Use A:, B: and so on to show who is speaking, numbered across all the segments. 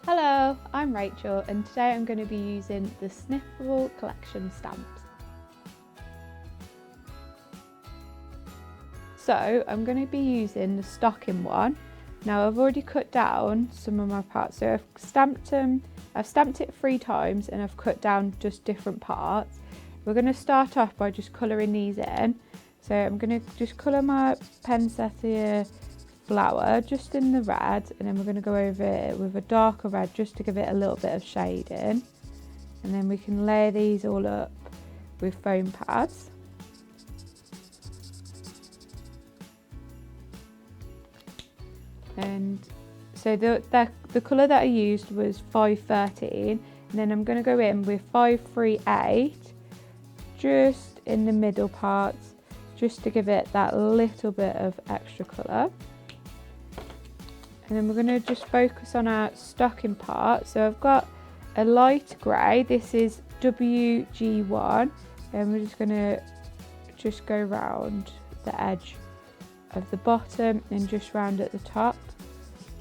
A: Hello, I'm Rachel and today I'm going to be using the Snippables Collection stamps. So I'm going to be using the stocking one. Now I've already cut down some of my parts, so I've stamped it 3 times and I've cut down just different parts. We're going to start off by just colouring these in. So I'm going to just colour my poinsettia flower just in the red, and then we're going to go over it with a darker red just to give it a little bit of shading, and then we can layer these all up with foam pads. And so the colour that I used was 513, and then I'm going to go in with 538 just in the middle parts just to give it that little bit of extra colour. And then we're going to just focus on our stocking part. So I've got a light grey, this is WG1, and we're just going to go round the edge of the bottom and just round at the top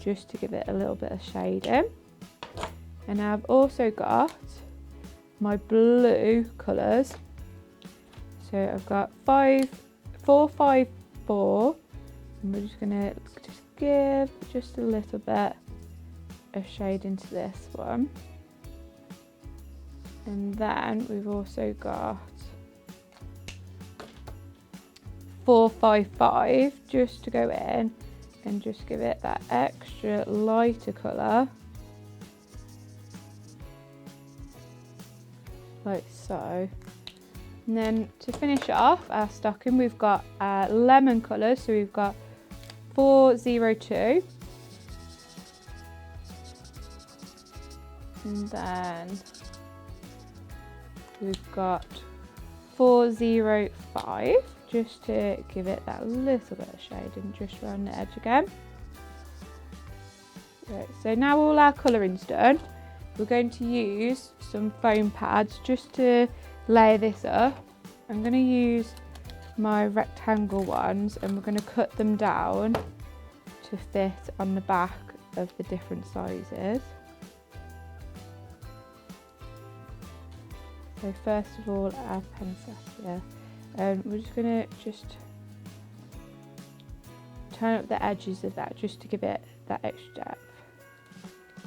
A: just to give it a little bit of shading. And I've also got my blue colours. So I've got 454, and we're just going to give just a little bit of shade into this one. And then we've also got 455 just to go in and just give it that extra lighter colour, like so. And then to finish off our stocking, we've got lemon colours, so we've got 402, and then we've got 405 just to give it that little bit of shading just around the edge again. Right, so now all our colouring's done, we're going to use some foam pads just to layer this up. I'm going to use my rectangle ones and we're going to cut them down to fit on the back of the different sizes. So first of all, our poinsettia, we're just going to turn up the edges of that just to give it that extra depth,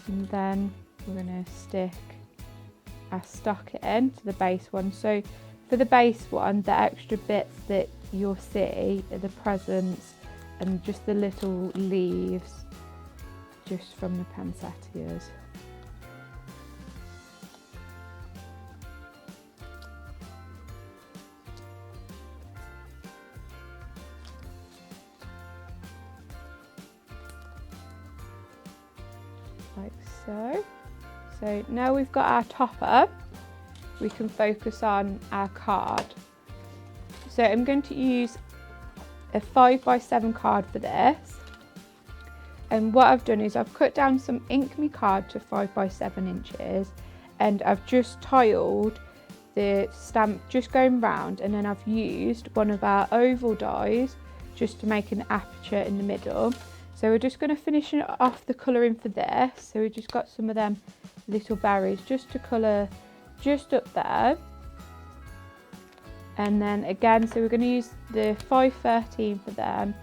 A: and then we're going to stick our stocking to the base one. So for the base one, the extra bits that you'll see are the presents and just the little leaves just from the poinsettias. Like so. So now we've got our topper, we can focus on our card. So I'm going to use a 5x7 card for this, and what I've done is I've cut down some Ink Me card to 5x7 inches, and I've just tiled the stamp just going round, and then I've used one of our oval dies just to make an aperture in the middle. So we're just going to finish off the colouring for this. So we just got some of them little berries just to colour just up there. And then again, so we're going to use the 513 for them,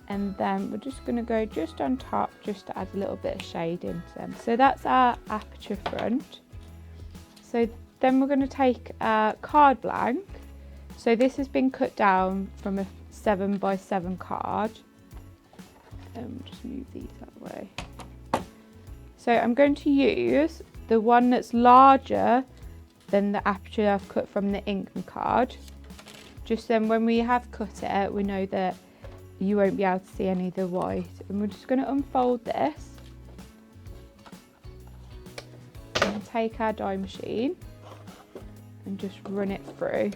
A: and then we're just going to go just on top just to add a little bit of shade into them. So that's our aperture front. So then we're going to take a card blank. So this has been cut down from a 7x7 card. Just move these that way. So I'm going to use the one that's larger than the aperture I've cut from the Ink Me card. Just then when we have cut it, we know that you won't be able to see any of the white. And we're just going to unfold this and take our die machine and just run it through.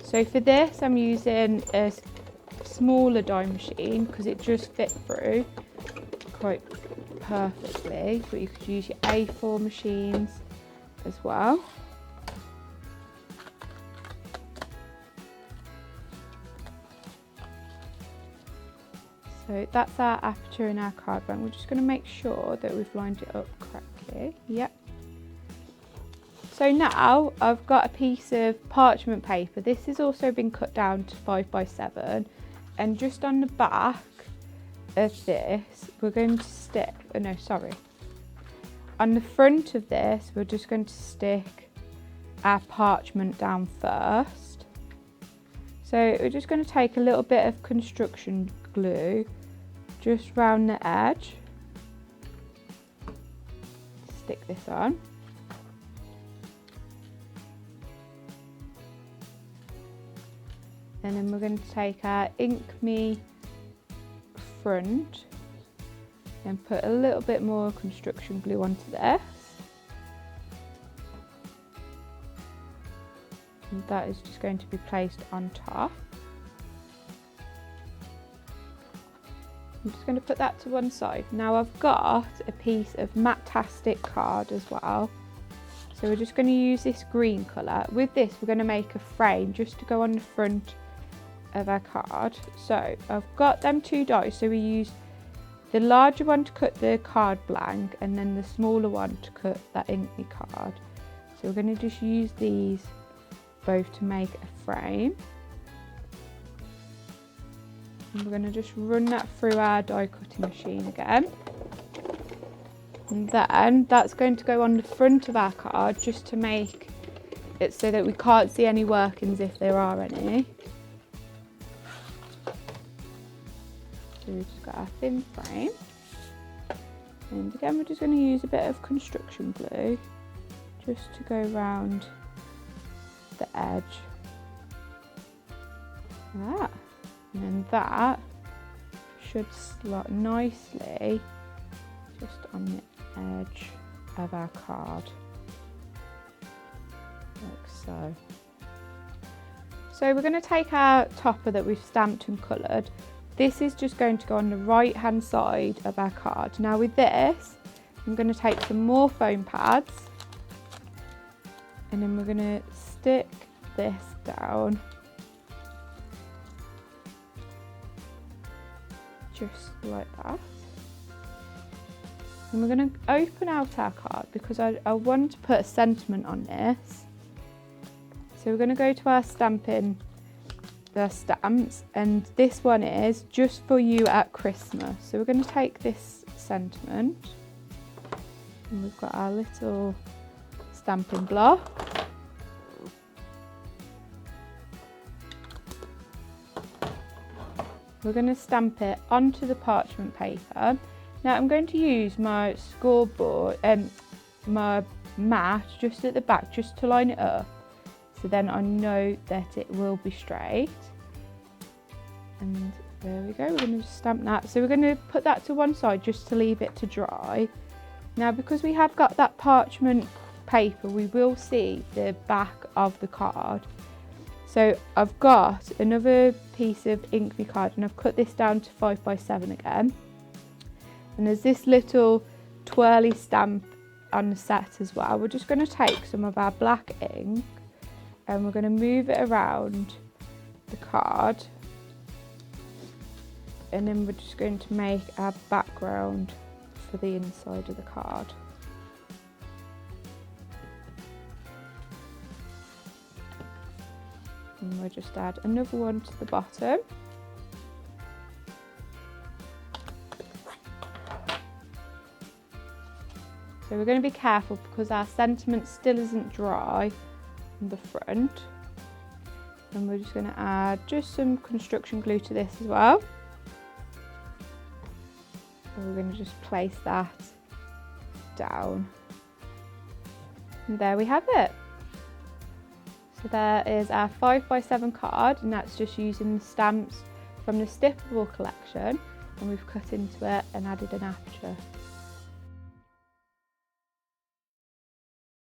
A: So for this, I'm using a smaller die machine because it just fit through quite perfectly, but you could use your A4 machines as well. So So that's our aperture in our card blank. We're just going to make sure that we've lined it up correctly. Yep. So now I've got a piece of parchment paper. This has also been cut down to 5 by 7, and just on the back of this we're going to stick, oh no, sorry. On the front of this we're just going to stick our parchment down first. So we're just going to take a little bit of construction glue just round the edge. Stick this on. And then we're going to take our Ink Me front and put a little bit more construction glue onto this. And that is just going to be placed on top. I'm just going to put that to one side. Now I've got a piece of Matastic card as well. So we're just going to use this green colour. With this we're going to make a frame just to go on the front of our card. So I've got them 2 dies, so we use the larger one to cut the card blank and then the smaller one to cut that Ink Me card. So we're going to just use these both to make a frame. And we're going to just run that through our die cutting machine again. And then that's going to go on the front of our card just to make it so that we can't see any workings if there are any. So we've just got our thin frame, and again we're just going to use a bit of construction glue just to go around the edge like that, and then that should slot nicely just on the edge of our card like so. So we're going to take our topper that we've stamped and coloured. This is just going to go on the right hand side of our card. Now with this, I'm going to take some more foam pads and then we're going to stick this down just like that. And we're going to open out our card because I want to put a sentiment on this. So we're going to go to our stamping, the stamps, and this one is just for you at Christmas. So we're going to take this sentiment and we've got our little stamping block. We're going to stamp it onto the parchment paper. Now I'm going to use my scoreboard and my mat just at the back just to line it up, so then I know that it will be straight. And there we go, we're going to just stamp that. So we're going to put that to one side just to leave it to dry. Now because we have got that parchment paper, we will see the back of the card. So I've got another piece of Ink Me card and I've cut this down to 5 by 7 again. And there's this little twirly stamp on the set as well. We're just going to take some of our black ink and we're going to move it around the card, and then we're just going to make our background for the inside of the card. And we'll just add another one to the bottom. So we're going to be careful because our sentiment still isn't dry on the front. And we're just going to add just some construction glue to this as well. And we're going to just place that down. And there we have it. So there is our 5 by 7 card, and that's just using the stamps from the Snippables collection, and we've cut into it and added an aperture.